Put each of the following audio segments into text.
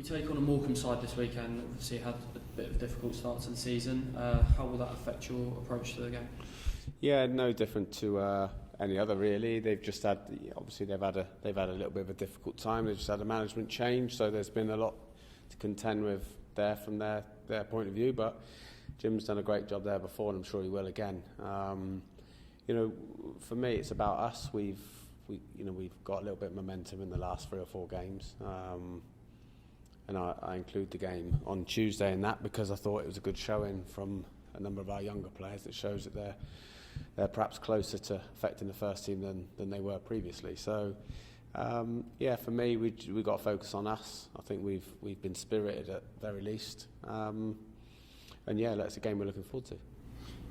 We take on a Morecambe side this weekend. Obviously had a bit of a difficult start to the season. How will that affect your approach to the game? Yeah, no different to any other really. They've just had, obviously they've had a little bit of a difficult time. They've just had a management change, so there's been a lot to contend with there from their point of view. But Jim's done a great job there before, and I'm sure he will again. For me, it's about us. We've got a little bit of momentum in the last 3 or 4 games. And I include the game on Tuesday in that because I thought it was a good showing from a number of our younger players that shows that they're perhaps closer to affecting the first team than they were previously. So, for me, we've got to focus on us. I think we've been spirited at very least. That's a game we're looking forward to.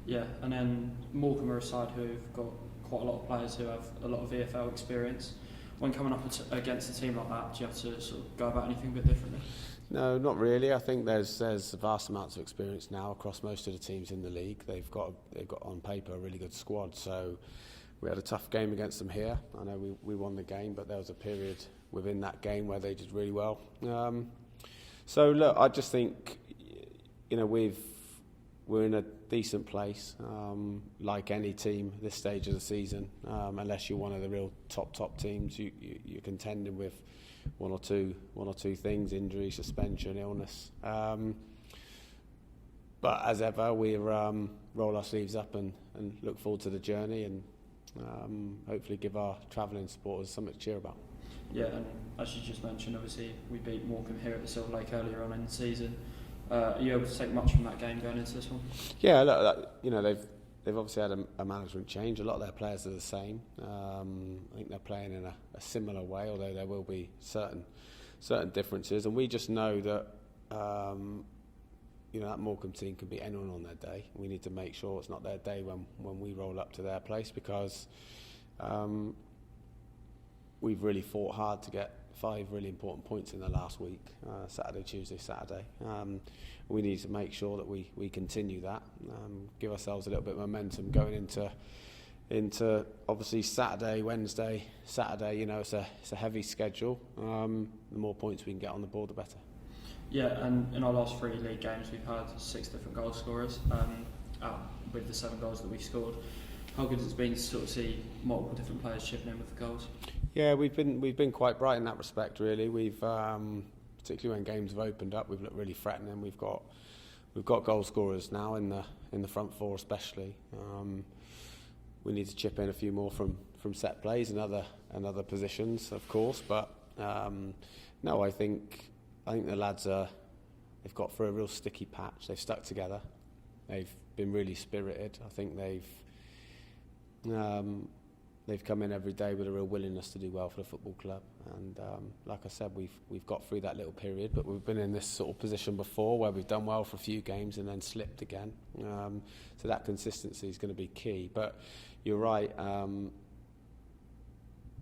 Yeah, and then Morecambe are a side who've got quite a lot of players who have a lot of VFL experience. When coming up against a team like that, do you have to sort of go about anything a bit differently? No, not really. I think there's vast amounts of experience now across most of the teams in the league. They've got on paper a really good squad. So we had a tough game against them here. I know we won the game, but there was a period within that game where they did really well. So look, I just think we're in a decent place, like any team this stage of the season. Unless you're one of the real top teams, you're contending with one or two things: injury, suspension, illness. But as ever, we roll our sleeves up and look forward to the journey, and hopefully give our travelling supporters something to cheer about. Yeah, and as you just mentioned, obviously we beat Morecambe here at the Silver Lake earlier on in the season. Are you able to take much from that game going into this one? Yeah, look, they've obviously had a management change. A lot of their players are the same. I think they're playing in a similar way, although there will be certain differences. And we just know that that Morecambe team can be anyone on their day. We need to make sure it's not their day when we roll up to their place, because we've really fought hard to get 5 really important points in the last week, Saturday, Tuesday, Saturday. We need to make sure that we continue that, give ourselves a little bit of momentum going into obviously Saturday, Wednesday, Saturday. It's a heavy schedule. The more points we can get on the board, the better. Yeah, and in our last 3 league games, we've had 6 different goal scorers with the 7 goals that we've scored. How good has it been to sort of see multiple different players chipping in with the goals? Yeah, we've been quite bright in that respect, really. We've particularly when games have opened up, we've looked really threatening. We've got goal scorers now in the front 4 especially. We need to chip in a few more from set plays and other positions, of course. But no, I think the lads they've got through a real sticky patch. They've stuck together. They've been really spirited. I think they've come in every day with a real willingness to do well for the football club, and like I said, we've got through that little period, but we've been in this sort of position before where we've done well for a few games and then slipped again. So that consistency is going to be key. But you're right,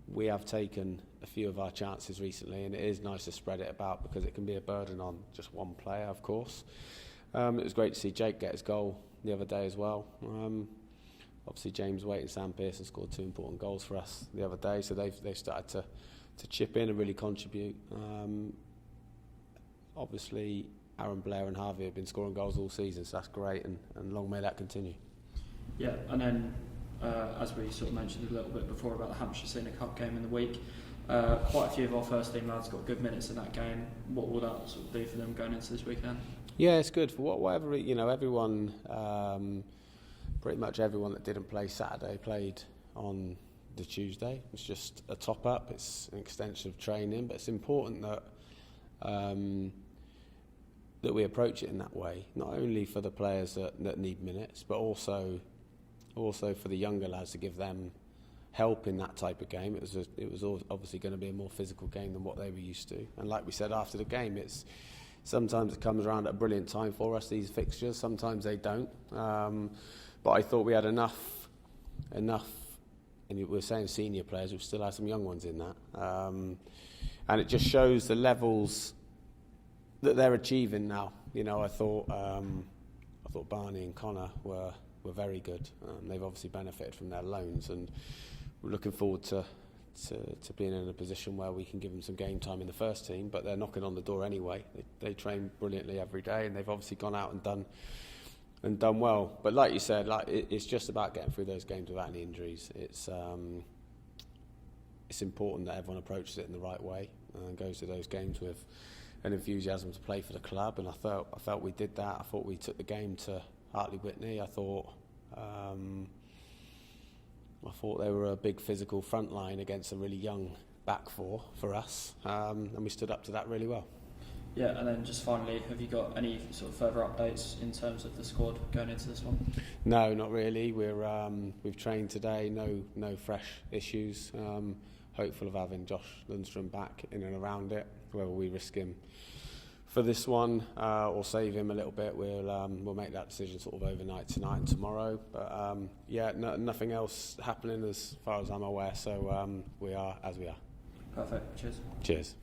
we have taken a few of our chances recently, and it is nice to spread it about because it can be a burden on just one player, of course. It was great to see Jake get his goal the other day as well. Obviously, James Waite and Sam Pearson scored 2 important goals for us the other day, so they've started to chip in and really contribute. Obviously, Aaron Blair and Harvey have been scoring goals all season, so that's great, and long may that continue. Yeah, and then as we sort of mentioned a little bit before about the Hampshire Senior Cup game in the week, quite a few of our first team lads got good minutes in that game. What will that sort of do for them going into this weekend? Yeah, it's good for whatever everyone. Pretty much everyone that didn't play Saturday played on the Tuesday. It's just a top-up. It's an extension of training, but it's important that that we approach it in that way. Not only for the players that need minutes, but also for the younger lads to give them help in that type of game. It was obviously going to be a more physical game than what they were used to. And like we said after the game, sometimes it comes around at a brilliant time for us, these fixtures. Sometimes they don't. But I thought we had enough, and we were saying senior players, we still have some young ones in that. And it just shows the levels that they're achieving now. I thought Barney and Connor were very good. They've obviously benefited from their loans, and we're looking forward to to being in a position where we can give them some game time in the first team, but they're knocking on the door anyway. They train brilliantly every day, and they've obviously gone out and done well. But like you said, it's just about getting through those games without any injuries. It's important that everyone approaches it in the right way and goes to those games with an enthusiasm to play for the club. And I felt we did that. I thought we took the game to Hartley Whitney. I thought they were a big physical front line against a really young back four for us, and we stood up to that really well. Yeah, and then just finally, have you got any sort of further updates in terms of the squad going into this one? No, not really. We've trained today. No fresh issues. Hopeful of having Josh Lundstrom back in and around it. Whether we risk him for this one or save him a little bit, we'll make that decision sort of overnight tonight and tomorrow. But nothing else happening as far as I'm aware. So we are as we are. Perfect. Cheers. Cheers.